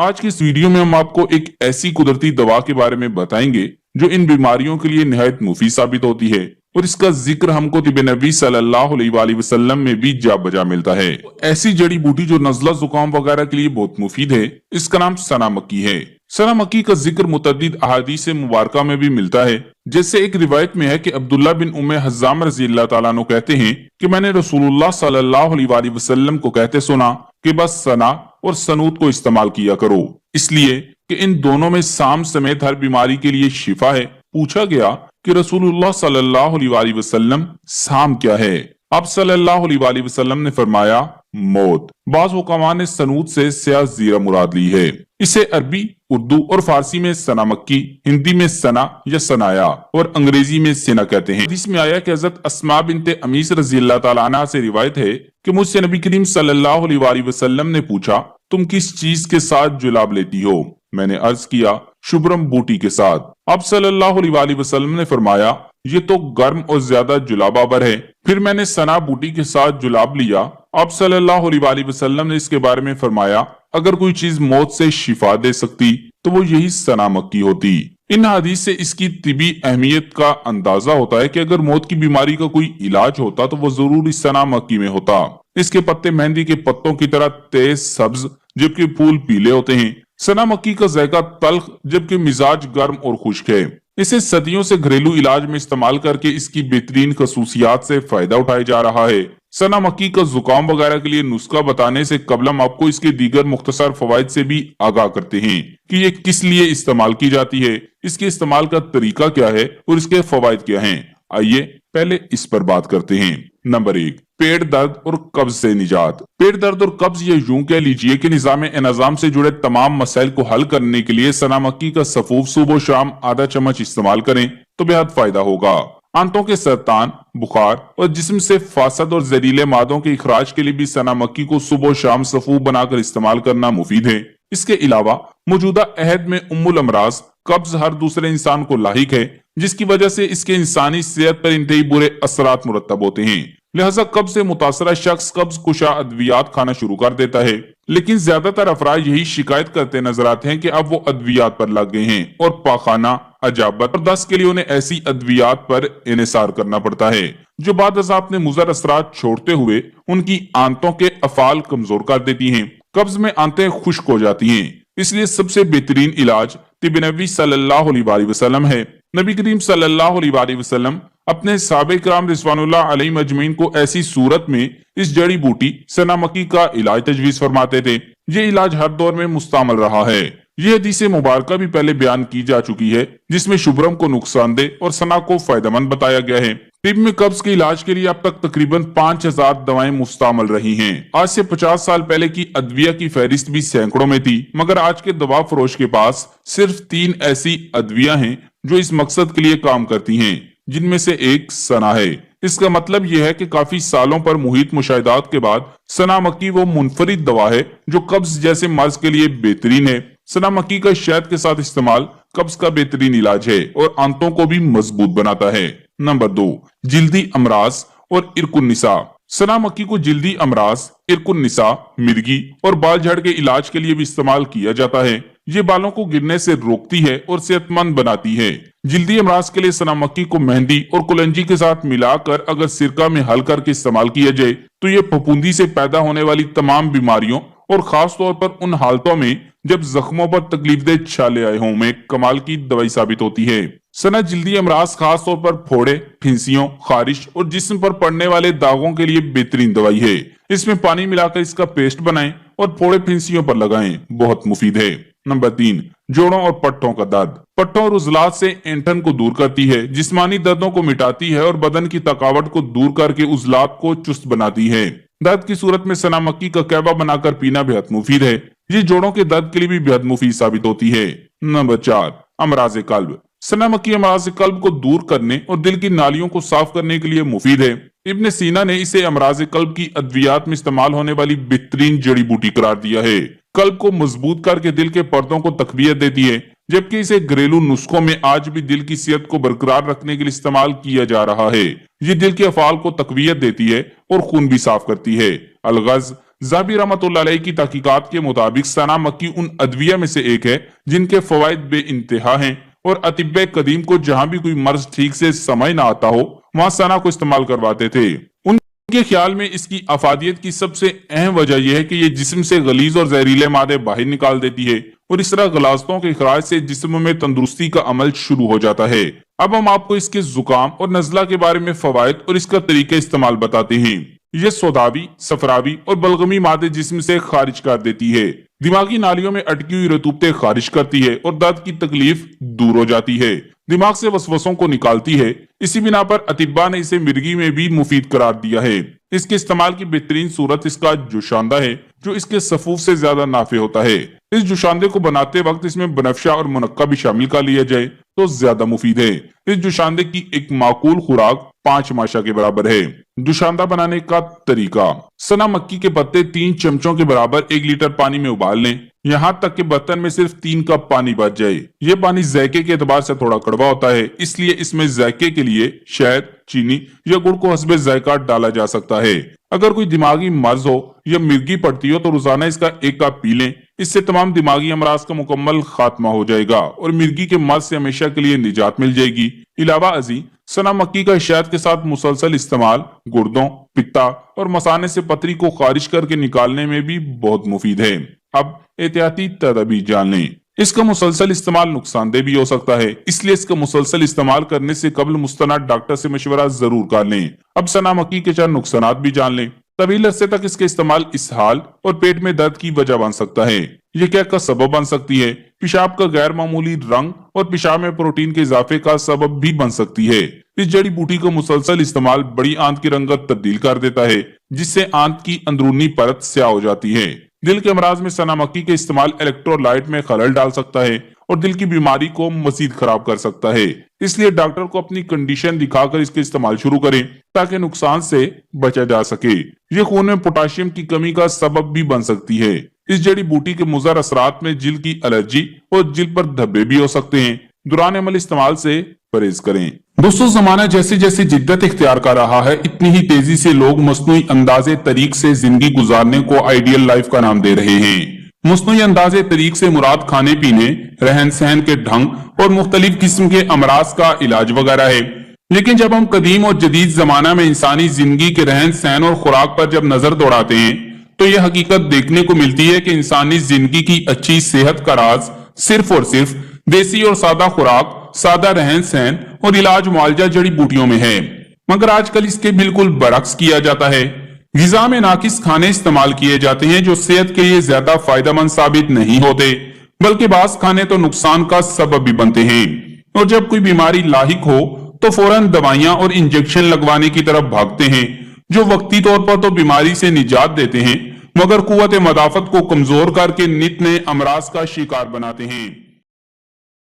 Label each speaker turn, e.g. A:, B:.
A: आज की इस वीडियो में हम आपको एक ऐसी कुदरती दवा के बारे में बताएंगे जो इन बीमारियों के लिए निहायत मुफीद साबित होती है और इसका जिक्र हमको तिब नबी सल्लल्लाहु अलैहि वसल्लम में भी जा बजा मिलता है। ऐसी जड़ी बूटी जो नज़ला जुकाम वगैरह के लिए बहुत मुफीद है, इसका नाम सना मक्की है। सना मक्की का जिक्र मुतअद्दिद अहादीस मुबारका में भी मिलता है। जैसे एक रिवायत में है कि अब्दुल्ला बिन उम्मे हज़्ज़ाम रज़ियल्लाहु ताला अन्हु कहते हैं कि मैंने रसूलुल्लाह सल्लल्लाहु अलैहि वसल्लम को कहते सुना कि बस सना और सनूत को इस्तेमाल किया करो, इसलिए कि इन दोनों में साम समेत हर बीमारी के लिए शिफा है। पूछा गया कि रसूलुल्लाह सल्लल्लाहु अलैहि वसल्लम साम क्या है? आप सल्लल्लाहु अलैहि वसल्लम ने फरमाया मौत। बाज़ हुक्मा ने सनूत से स्याह जीरा मुराद ली है। इसे अरबी, उर्दू और फारसी में सना मक्की, हिंदी में सना या सनाया और अंग्रेजी में सिना कहते हैं। इसमें आया कि हज़रत अस्मा बिन्ते अमीस रज़ियल्लाहु ताला अन्हा से रिवायत है कि मुझसे नबी करीम सल्लल्लाहु अलैहि वसल्लम ने पूछा, तुम किस चीज के साथ जुलाब लेती हो? मैंने अर्ज किया, शुभ्रम बूटी के साथ। अब सल्लल्लाहु अलैहि वसल्लम ने फरमाया, ये तो गर्म और ज्यादा जुलाबावर है। फिर मैंने सना बूटी के साथ जुलाब लिया। अब सल्लल्लाहु अलैहि वसल्लम ने इसके बारे में फरमाया, अगर कोई चीज मौत से शिफा दे सकती तो वो यही सना मक्की होती। इन हदीस से इसकी तिबी अहमियत का अंदाजा होता है कि अगर मौत की बीमारी का कोई इलाज होता तो वो जरूर इस सना मक्की में होता। इसके पत्ते मेहंदी के पत्तों की तरह तेज सब्ज जबकि फूल पीले होते हैं। सना मक्की का जायका तल्ख जबकि मिजाज गर्म और खुश्क है। इसे सदियों से घरेलू इलाज में इस्तेमाल करके इसकी बेहतरीन खसूसियात से फायदा उठाया जा रहा है। सना मक्की का जुकाम वगैरह के लिए नुस्खा बताने से कबल हम आपको इसके दीगर मुख्तसर फवाइद से भी आगाह करते हैं कि ये किस लिए इस्तेमाल की जाती है, इसके इस्तेमाल का तरीका क्या है और इसके फवाइद क्या हैं। आइए पहले इस पर बात करते हैं। नंबर 1, पेट दर्द और कब्ज से निजात। पेट दर्द और कब्ज ये यूं कह लीजिए कि निजाम एनाजाम से जुड़े तमाम मसाइल को हल करने के लिए सना मक्की का सफूफ सुबह शाम आधा चम्मच इस्तेमाल करें तो बेहद फायदा होगा। आंतों के सरतान, बुखार और जिस्म से फासद और जहरीले मादों के इखराज के लिए भी सना मक्की को सुबह शाम सफूफ बनाकर इस्तेमाल करना मुफीद है। इसके अलावा मौजूदा अहद में उम्मुल अमराज कब्ज हर दूसरे इंसान को लाहिक है, जिसकी वजह से इसके इंसानी सेहत पर इंतहाई बुरे असरात मुरतब होते हैं। लिहाजा कब्ज से मुतासरा शख्स कब्ज कुशा अद्वियात खाना शुरू कर देता है, लेकिन ज्यादातर अफराद यही शिकायत करते नजर आते हैं कि अब वो अद्वियात पर लग गए हैं और पाखाना, अजाबत और दस्त के लिए उन्हें ऐसी अद्वियात पर इन्हिसार करना पड़ता है जो बाद अज़ा अपने मुज़र असरात छोड़ते हुए उनकी आंतों के अफाल कमजोर कर देती हैं। कब्ज में आंतें खुश्क हो जाती हैं, इसलिए सबसे बेहतरीन इलाज तिब नबी सल्लल्लाहु अलैहि वसल्लम है। नबी करीम सल्लल्लाहु अलैहि वसल्लम अपने साहबे किराम रिज़वानुल्लाह अलैहिम अजमईन को ऐसी सूरत में इस जड़ी बूटी सना मक्की का इलाज तजवीज फरमाते थे। ये इलाज हर दौर में मुस्तमल रहा है। ये हदीस मुबारका भी पहले बयान की जा चुकी है, जिसमें शुभ्रम को नुकसानदेह और सना को फायदेमंद बताया गया है। तिब में कब्ज के इलाज के लिए अब तक तकरीबन 5000 दवाएं मुस्तमल रही हैं। आज से 50 साल पहले की अद्विया की फहरिस्त भी सैकड़ों में थी, मगर आज के दवा फरोश के पास सिर्फ 3 ऐसी अद्विया हैं जो इस मकसद के लिए काम करती हैं, जिनमें से एक सना है। इसका मतलब यह है कि काफी सालों पर मुहित मुशाहिदात के बाद सना मक्की वो मुनफरिद दवा है जो कब्ज जैसे मर्ज के लिए बेहतरीन है। सना मक्की का शहद के साथ इस्तेमाल कब्ज का बेहतरीन इलाज है और आंतों को भी मजबूत बनाता है। नंबर 2, जिल्दी अमराज और इरकुन निसा। सना मक्की को जिल्दी अमराज, इरकुन निसा, मिर्गी और बाल झड़ के इलाज के लिए भी इस्तेमाल किया जाता है। ये बालों को गिरने से रोकती है और सेहतमंद बनाती है। जिल्दी अमराज के लिए सना मक्की को मेहंदी और कुलंजी के साथ मिलाकर अगर सिरका में हल करके इस्तेमाल किया जाए तो ये फफूंदी से पैदा होने वाली तमाम बीमारियों और खास तौर पर उन हालतों में जब जख्मों पर तकलीफदेह छाले आए हों में कमाल की दवाई साबित होती है। सना जिल्दी अमराज खास तौर पर फोड़े, फिंसियों, खारिश और जिस्म पर पड़ने वाले दागों के लिए बेहतरीन दवाई है। इसमें पानी मिलाकर इसका पेस्ट बनाएं और फोड़े फिंसियों पर लगाएं, बहुत मुफीद है। नंबर 3, जोड़ों और पट्टों का दर्द। पट्टों और उजलात से ऐंठन को दूर करती है, जिस्मानी दर्दों को मिटाती है और बदन की थकावट को दूर करके उजलात को चुस्त बनाती है। दर्द की सूरत में सना मक्की का कहवा बनाकर पीना बेहद मुफीद है। ये जोड़ों के दर्द के लिए भी बेहद मुफीद साबित होती है। नंबर 4, अमराज कल्ब। सना मक्की अमराज कल्ब को दूर करने और दिल की नालियों को साफ करने के लिए मुफीद है। इब्न सीना ने इसे अमराज कल्ब की अद्वियात में इस्तेमाल होने वाली बेहतरीन जड़ी बूटी करार दिया है। कल्ब को मजबूत करके दिल के पर्दों को तकवियत देती है, जबकि इसे घरेलू नुस्खों में आज भी दिल की सेहत को बरकरार रखने के लिए इस्तेमाल किया जा रहा है। ये दिल के अफाल को तकवियत देती है और खून भी साफ करती है। अलगज ज़ाबी रहमतुल्लाह अलैह की तहकीकात के मुताबिक सना मक्की उन अदविया में से एक है जिनके फवाइद बे इंतहा हैं, और अतिब्बे कदीम को जहां भी कोई मर्ज ठीक से समझ ना आता हो वहां सना को इस्तेमाल करवाते थे। उनके ख्याल में इसकी अफादियत की सबसे अहम वजह यह है कि यह जिस्म से गलीज और जहरीले मादे बाहर निकाल देती है, और इस तरह गलाजतों के इखराज से जिस्म में तंदुरुस्ती का अमल शुरू हो जाता है। अब हम आपको इसके जुकाम और नजला के बारे में फवाइद और इसका तरीका इस्तेमाल बताते हैं। यह सोदाबी, सफराबी और बलगमी मादे जिस्म से खारिज कर देती है, दिमागी नालियों में अटकी हुई रतूबतें खारिज करती है और दर्द की तकलीफ दूर हो जाती है, दिमाग से वसवसों को निकालती है। इसी बिना पर अतिब्बा ने इसे मिर्गी में भी मुफीद करार दिया है। इसके इस्तेमाल की बेहतरीन सूरत इसका जुशांदा है, जो इसके सफूफ से ज्यादा नाफे होता है। इस जुशांदे को बनाते वक्त इसमें बनफशा और मुनक्का भी शामिल कर लिया जाए तो ज्यादा मुफीद है। इस जुशांदे की एक माकूल खुराक 5 माशा के बराबर है। जुशांदा बनाने का तरीका: सना मक्की के पत्ते 3 चमचों के बराबर 1 लीटर पानी में उबाल लें, यहाँ तक कि बर्तन में सिर्फ 3 कप पानी बच जाए। यह पानी जायके के एतबार से थोड़ा कड़वा होता है, इसलिए इसमें जायके के लिए शहद, चीनी या गुड़ को हस्बे जायका डाला जा सकता है। अगर कोई दिमागी मर्ज हो या मिर्गी पड़ती हो तो रोजाना इसका 1 कप पी लें। इससे तमाम दिमागी अमराज का मुकम्मल खात्मा हो जाएगा और मिर्गी के मर्ज से हमेशा के लिए निजात मिल जाएगी। इलावा अजी सना मक्की का शहद के साथ मुसलसल इस्तेमाल गुर्दों, पित्ता और मसाने से पथरी को खारिज करके निकालने में भी बहुत मुफीद है। अब एहतियाती तदबीर जान लें। इसका मुसलसल इस्तेमाल नुकसानदेह भी हो सकता है, इसलिए इसका मुसलसल इस्तेमाल करने से कबल मुस्तनद डॉक्टर से मशवरा जरूर कर लें। अब सना मक्की के 4 नुकसानात भी जान लें। तवील अरसे तक इसके इस्तेमाल इसहाल और पेट में दर्द की वजह बन सकता है। यह क्या का सबब बन सकती है। पेशाब का गैर मामूली रंग और पेशाब में प्रोटीन के इजाफे का सबब भी बन सकती है। इस जड़ी बूटी का मुसलसल इस्तेमाल बड़ी आंत की रंगत तब्दील कर देता है, जिससे आंत की अंदरूनी परत स्याह हो जाती है। दिल के अमराज में सना मक्की के इस्तेमाल इलेक्ट्रोलाइट में खलल डाल सकता है और दिल की बीमारी को मजीद खराब कर सकता है। इसलिए डॉक्टर को अपनी कंडीशन दिखाकर इसके इस्तेमाल शुरू करें ताकि नुकसान से बचा जा सके। ये खून में पोटाशियम की कमी का सबब भी बन सकती है। इस जड़ी बूटी के मुज़र असरात में जिल्द की एलर्जी और जिल्द पर धब्बे भी हो सकते हैं। दुरान अमल इस्तेमाल से परहेज करें। दोस्तों, जमाना जैसे जैसे जिद्दत इख्तियार कर रहा है, इतनी ही तेजी से लोग मस्नूई अंदाजे तरीक से जिंदगी गुजारने को आइडियल लाइफ का नाम दे रहे हैं। मस्नूई अंदाजे तरीक से मुराद खाने पीने, रहन सहन के ढंग और मुख्तलिफ किस्म के अमराज का इलाज वगैरह है। लेकिन जब हम कदीम और जदीद जमाना में इंसानी जिंदगी के रहन सहन और खुराक पर जब नजर दौड़ाते हैं तो यह हकीकत देखने को मिलती है कि इंसानी जिंदगी की अच्छी सेहत का राज सिर्फ और सिर्फ देसी और सादा खुराक, सादा रहन सहन और इलाज मुआवजा जड़ी बूटियों में है। मगर आजकल इसके बिल्कुल बरक्स किया जाता है। ग़िज़ा में नाकिस खाने इस्तेमाल किए जाते हैं जो सेहत के लिए ज्यादा फायदेमंद साबित नहीं होते, बल्कि बास खाने तो नुकसान का सबब भी बनते हैं। और जब कोई बीमारी लाहिक हो तो फौरन दवाइयां और इंजेक्शन लगवाने की तरफ भागते हैं, जो वक्ती तौर पर तो बीमारी से निजात देते हैं मगर कुव्वत मदाफत को कमजोर करके नित नए अमराज का शिकार बनाते हैं।